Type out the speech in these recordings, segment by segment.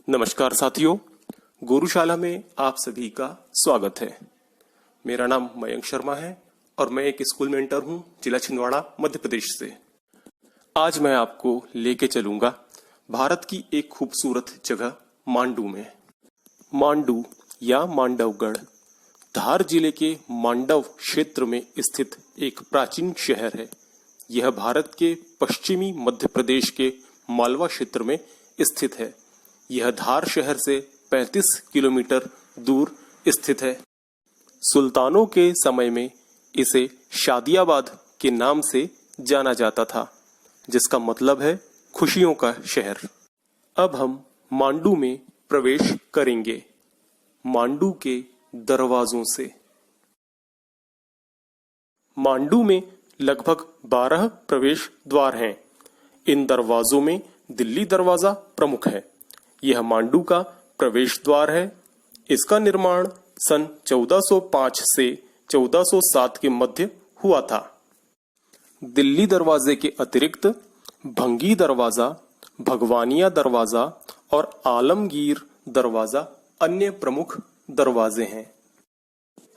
नमस्कार साथियों, गुरुशाला में आप सभी का स्वागत है। मेरा नाम मयंक शर्मा है और मैं एक स्कूल मेंटर हूं जिला छिंदवाड़ा मध्य प्रदेश से। आज मैं आपको लेके चलूंगा भारत की एक खूबसूरत जगह मांडू में। मांडू या मांडवगढ़ धार जिले के मांडव क्षेत्र में स्थित एक प्राचीन शहर है। यह भारत के पश्चिमी मध्य प्रदेश के मालवा क्षेत्र में स्थित है। यह धार शहर से 35 किलोमीटर दूर स्थित है। सुल्तानों के समय में इसे शादियाबाद के नाम से जाना जाता था, जिसका मतलब है खुशियों का शहर। अब हम मांडू में प्रवेश करेंगे मांडू के दरवाजों से। मांडू में लगभग 12 प्रवेश द्वार हैं। इन दरवाजों में दिल्ली दरवाजा प्रमुख है। यह मांडू का प्रवेश द्वार है। इसका निर्माण सन 1405 से 1407 के मध्य हुआ था। दिल्ली दरवाजे के अतिरिक्त भंगी दरवाजा, भगवानिया दरवाजा और आलमगीर दरवाजा अन्य प्रमुख दरवाजे हैं।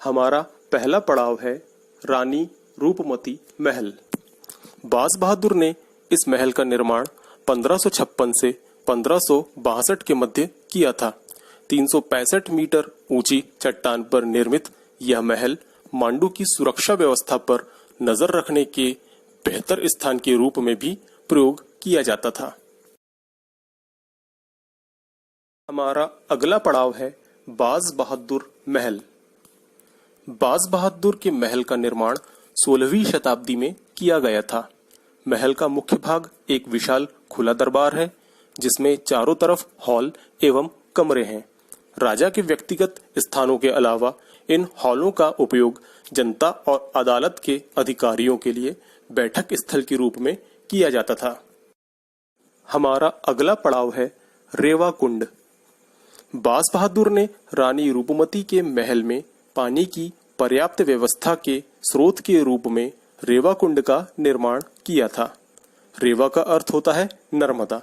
हमारा पहला पड़ाव है रानी रूपमती महल। बाज बहादुर ने इस महल का निर्माण 1556 से 1562 के मध्य किया था। 365 मीटर ऊंची चट्टान पर निर्मित यह महल मांडू की सुरक्षा व्यवस्था पर नजर रखने के बेहतर स्थान के रूप में भी प्रयोग किया जाता था। हमारा अगला पड़ाव है बाज बहादुर महल। बाज बहादुर के महल का निर्माण 16वीं शताब्दी में किया गया था। महल का मुख्य भाग एक विशाल खुला दरबार है, जिसमें चारों तरफ हॉल एवं कमरे हैं। राजा के व्यक्तिगत स्थानों के अलावा इन हॉलों का उपयोग जनता और अदालत के अधिकारियों के लिए बैठक स्थल के रूप में किया जाता था। हमारा अगला पड़ाव है रेवा कुंड। बाज बहादुर ने रानी रूपमती के महल में पानी की पर्याप्त व्यवस्था के स्रोत के रूप में रेवा कुंड का निर्माण किया था। रेवा का अर्थ होता है नर्मदा।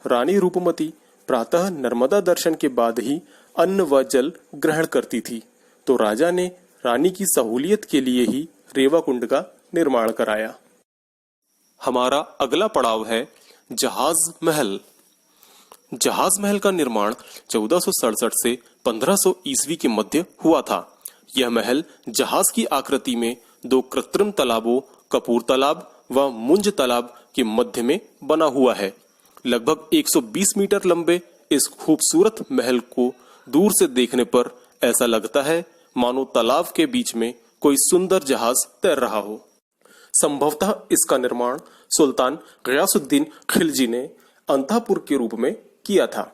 रानी रूपमती प्रातः नर्मदा दर्शन के बाद ही अन्न व जल ग्रहण करती थी, तो राजा ने रानी की सहूलियत के लिए ही रेवा कुंड का निर्माण कराया। हमारा अगला पड़ाव है जहाज महल। जहाज महल का निर्माण 1467 से 1500 ईस्वी के मध्य हुआ था। यह महल जहाज की आकृति में 2 कृत्रिम तालाबों, कपूर तालाब व मुंज तालाब के मध्य में बना हुआ है। लगभग 120 मीटर लंबे इस खूबसूरत महल को दूर से देखने पर ऐसा लगता है मानो तालाब के बीच में कोई सुंदर जहाज तैर रहा हो। संभवतः इसका निर्माण सुल्तान गयासुद्दीन खिलजी ने अंतापुर के रूप में किया था।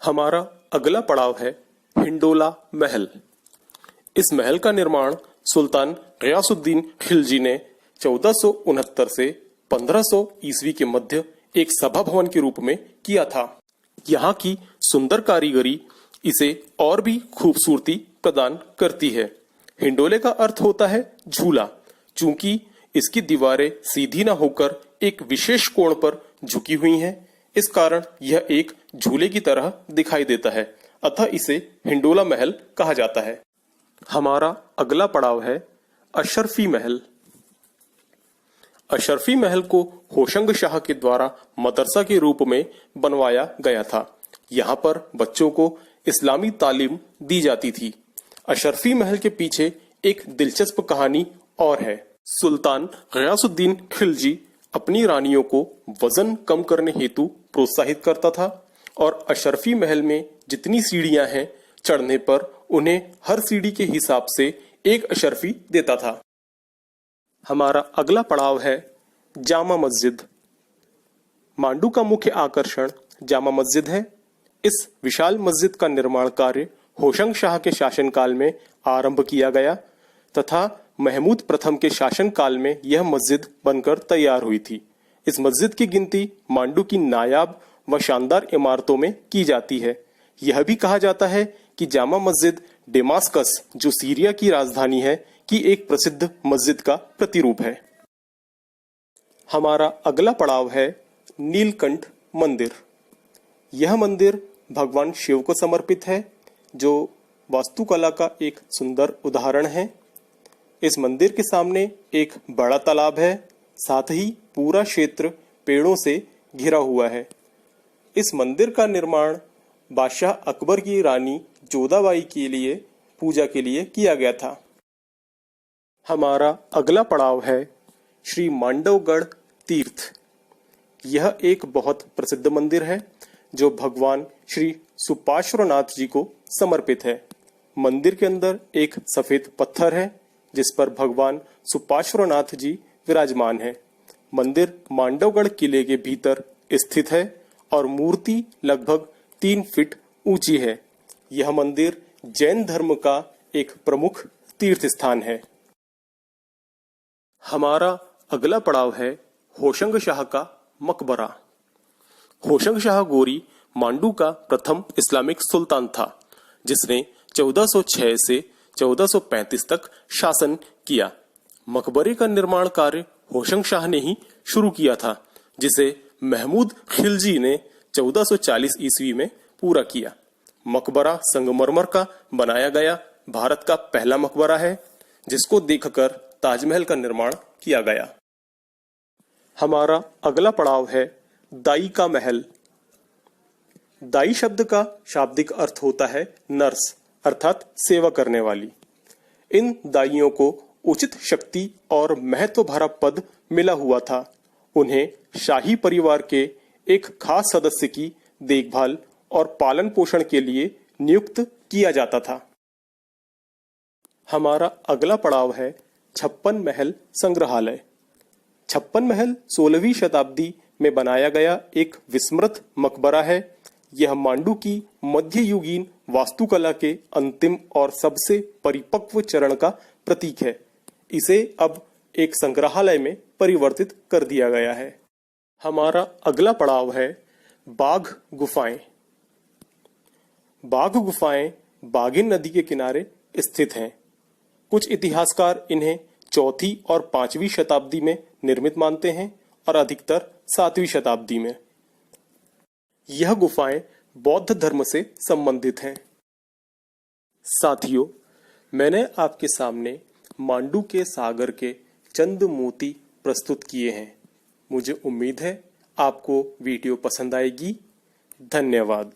हमारा अगला पड़ाव है हिंडोला महल। इस महल का निर्माण सुल्तान गयासुद्दीन खिलजी ने 1469 से 1500 ईस्वी के मध्य एक सभा भवन के रूप में किया था। यहाँ की सुंदर कारीगरी इसे और भी खूबसूरती प्रदान करती है। हिंडोले का अर्थ होता है झूला। चूंकि इसकी दीवारें सीधी न होकर एक विशेष कोण पर झुकी हुई हैं, इस कारण यह एक झूले की तरह दिखाई देता है, अतः इसे हिंडोला महल कहा जाता है। हमारा अगला पड़ाव है अशरफी महल। अशरफी महल को होशंग शाह के द्वारा मदरसा के रूप में बनवाया गया था। यहाँ पर बच्चों को इस्लामी तालीम दी जाती थी। अशरफी महल के पीछे एक दिलचस्प कहानी और है। सुल्तान गयासुद्दीन खिलजी अपनी रानियों को वजन कम करने हेतु प्रोत्साहित करता था और अशरफी महल में जितनी सीढ़ियां हैं, चढ़ने पर उन्हें हर सीढ़ी के हिसाब से एक अशरफी देता था। हमारा अगला पड़ाव है जामा मस्जिद। मांडू का मुख्य आकर्षण जामा मस्जिद है। इस विशाल मस्जिद का निर्माण कार्य होशंग शाह के शासनकाल में आरंभ किया गया तथा महमूद प्रथम के शासनकाल में यह मस्जिद बनकर तैयार हुई थी। इस मस्जिद की गिनती मांडू की नायाब व शानदार इमारतों में की जाती है। यह भी कहा जाता है कि जामा मस्जिद डेमास्कस, जो सीरिया की राजधानी है, की एक प्रसिद्ध मस्जिद का प्रतिरूप है। हमारा अगला पड़ाव है नीलकंठ मंदिर। यह मंदिर भगवान शिव को समर्पित है, जो वास्तुकला का एक सुंदर उदाहरण है। इस मंदिर के सामने एक बड़ा तालाब है, साथ ही पूरा क्षेत्र पेड़ों से घिरा हुआ है। इस मंदिर का निर्माण बादशाह अकबर की रानी जोधाबाई के लिए पूजा के लिए किया गया था। हमारा अगला पड़ाव है श्री मांडवगढ़ तीर्थ। यह एक बहुत प्रसिद्ध मंदिर है जो भगवान श्री सुपार्श्वनाथ जी को समर्पित है। मंदिर के अंदर एक सफेद पत्थर है जिस पर भगवान सुपार्श्वनाथ जी विराजमान है। मंदिर मांडवगढ़ किले के भीतर स्थित है और मूर्ति लगभग 3 फीट ऊंची है। यह मंदिर जैन धर्म का एक प्रमुख तीर्थ स्थान है। हमारा अगला पड़ाव है होशंग शाह का मकबरा। होशंग शाह गोरी मांडू का प्रथम इस्लामिक सुल्तान था, जिसने 1406 से 1435 तक शासन किया। मकबरे का निर्माण कार्य होशंग शाह ने ही शुरू किया था, जिसे महमूद खिलजी ने 1440 ईस्वी में पूरा किया। मकबरा संगमरमर का बनाया गया भारत का पहला मकबरा है, जिसको देखकर ताजमहल का निर्माण किया गया। हमारा अगला पड़ाव है दाई का महल। दाई शब्द का शाब्दिक अर्थ होता है नर्स, अर्थात सेवा करने वाली। इन दाइयों को उचित शक्ति और महत्व भरा पद मिला हुआ था। उन्हें शाही परिवार के एक खास सदस्य की देखभाल और पालन पोषण के लिए नियुक्त किया जाता था। हमारा अगला पड़ाव है 56 महल संग्रहालय। 56 महल 16वीं शताब्दी में बनाया गया एक विस्मृत मकबरा है। यह मांडू की मध्ययुगीन वास्तुकला के अंतिम और सबसे परिपक्व चरण का प्रतीक है। इसे अब एक संग्रहालय में परिवर्तित कर दिया गया है। हमारा अगला पड़ाव है बाघ गुफाएं। बाघ गुफाएं बाघिन नदी के किनारे स्थित हैं। कुछ इतिहासकार इन्हें 4वीं और 5वीं शताब्दी में निर्मित मानते हैं और अधिकतर 7वीं शताब्दी में। यह गुफाएं बौद्ध धर्म से संबंधित हैं। साथियों, मैंने आपके सामने मांडू के सागर के चंद मोती प्रस्तुत किए हैं। मुझे उम्मीद है आपको वीडियो पसंद आएगी। धन्यवाद।